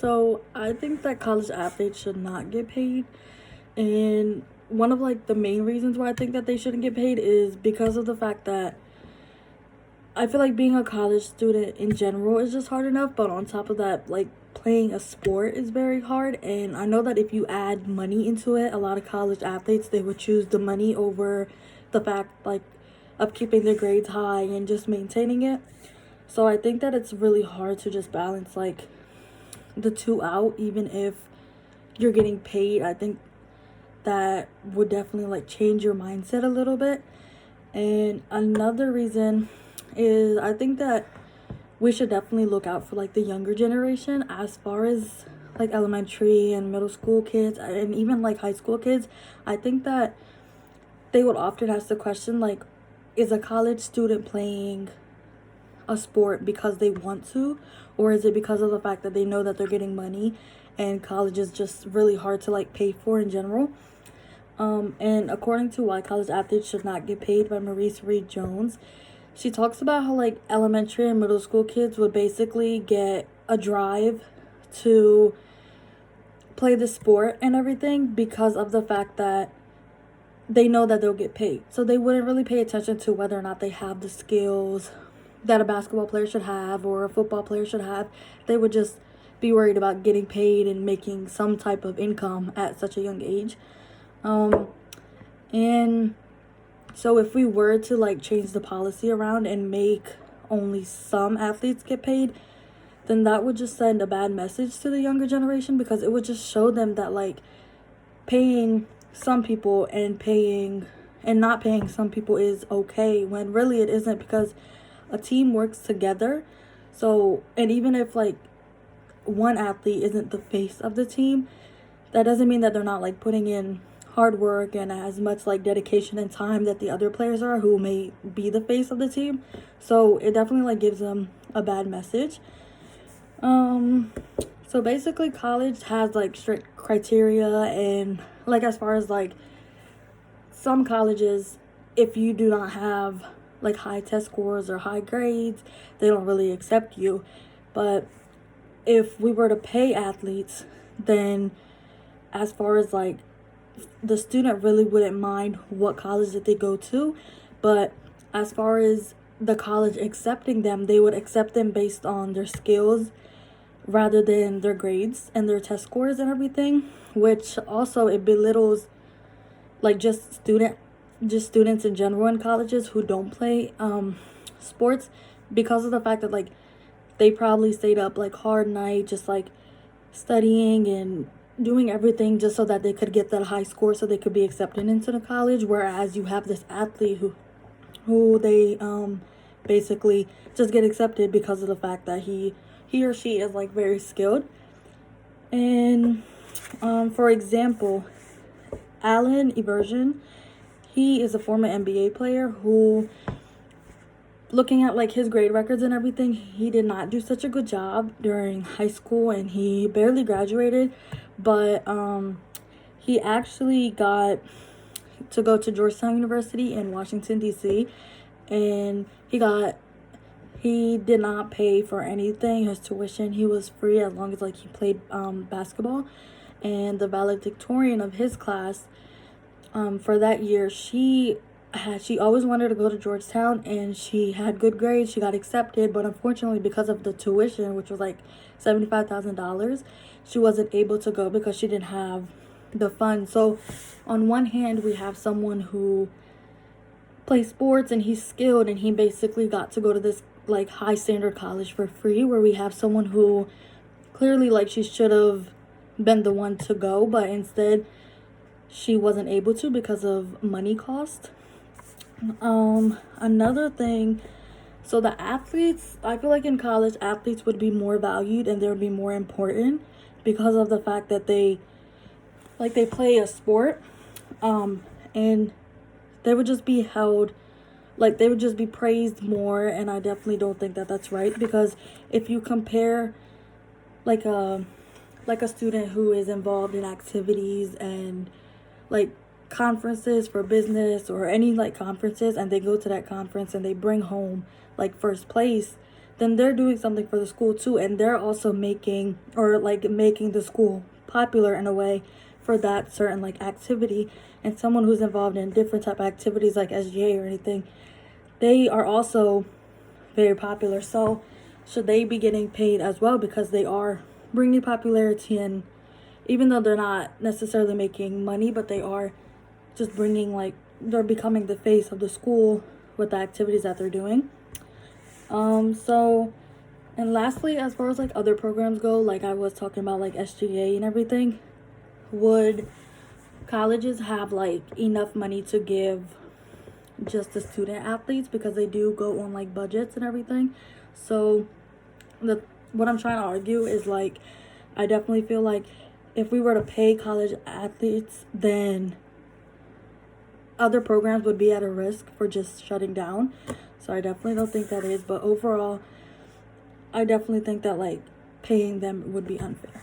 So I think that college athletes should not get paid. And one of like the main reasons why I think that they shouldn't get paid is because of the fact that I feel like being a college student in general is just hard enough, but on top of that, like playing a sport is very hard. And I know that if you add money into it, a lot of college athletes they would choose the money over the fact like of keeping their grades high and just maintaining it. So I think that it's really hard to just balance like the two out, even if you're getting paid. I think that would definitely like change your mindset a little bit. And another reason is I think that we should definitely look out for like the younger generation as far as like elementary and middle school kids and even like high school kids. I think that they would often ask the question like, is a college student playing a sport because they want to, or is it because of the fact that they know that they're getting money and college is just really hard to like pay for in general. And according to Why College Athletes Should Not Get Paid by Maurice Reed Jones, she talks about how like elementary and middle school kids would basically get a drive to play the sport and everything because of the fact that they know that they'll get paid. So they wouldn't really pay attention to whether or not they have the skills that a basketball player should have or a football player should have. They would just be worried about getting paid and making some type of income at such a young age. And so if we were to like change the policy around and make only some athletes get paid, then that would just send a bad message to the younger generation because it would just show them that like paying some people and paying and not paying some people is okay when really it isn't, because a team works together. So, and even if like one athlete isn't the face of the team, that doesn't mean that they're not like putting in hard work and as much like dedication and time that the other players are who may be the face of the team. So it definitely like gives them a bad message. So basically college has like strict criteria, and like as far as like some colleges, if you do not have like high test scores or high grades, they don't really accept you. But if we were to pay athletes, then as far as like the student really wouldn't mind what college that they go to, but as far as the college accepting them, they would accept them based on their skills rather than their grades and their test scores and everything, which also it belittles like just students in general in colleges who don't play sports, because of the fact that like they probably stayed up like hard night just like studying and doing everything just so that they could get that high score so they could be accepted into the college, whereas you have this athlete who they basically just get accepted because of the fact that he or she is like very skilled. And for example, Allen Iverson, he is a former NBA player who, looking at like his grade records and everything, he did not do such a good job during high school and he barely graduated. But he actually got to go to Georgetown University in Washington D.C. and he did not pay for anything. His tuition, he was free as long as like he played basketball. And the valedictorian of his class for that year, she always wanted to go to Georgetown and she had good grades. She got accepted, but unfortunately because of the tuition, which was like $75,000, she wasn't able to go because she didn't have the funds. So on one hand, we have someone who plays sports and he's skilled and he basically got to go to this like high standard college for free, where we have someone who clearly like she should have been the one to go, but instead she wasn't able to because of money cost. Another thing, so the athletes, I feel like in college athletes would be more valued and they would be more important because of the fact that they play a sport, and they would just be held like they would just be praised more. And I definitely don't think that that's right, because if you compare like a student who is involved in activities and like conferences for business or any like conferences, and they go to that conference and they bring home like first place, then they're doing something for the school too, and they're also making the school popular in a way for that certain like activity. And someone who's involved in different type of activities like SGA or anything, they are also very popular. So should they be getting paid as well, because they are bringing popularity, and even though they're not necessarily making money, but they are just bringing, like, they're becoming the face of the school with the activities that they're doing. So, and lastly, as far as like other programs go, like I was talking about like SGA and everything, would colleges have like enough money to give just the student athletes, because they do go on like budgets and everything? So what I'm trying to argue is, like, I definitely feel like if we were to pay college athletes, then other programs would be at a risk for just shutting down. So I definitely don't think that is, but overall I definitely think that like paying them would be unfair.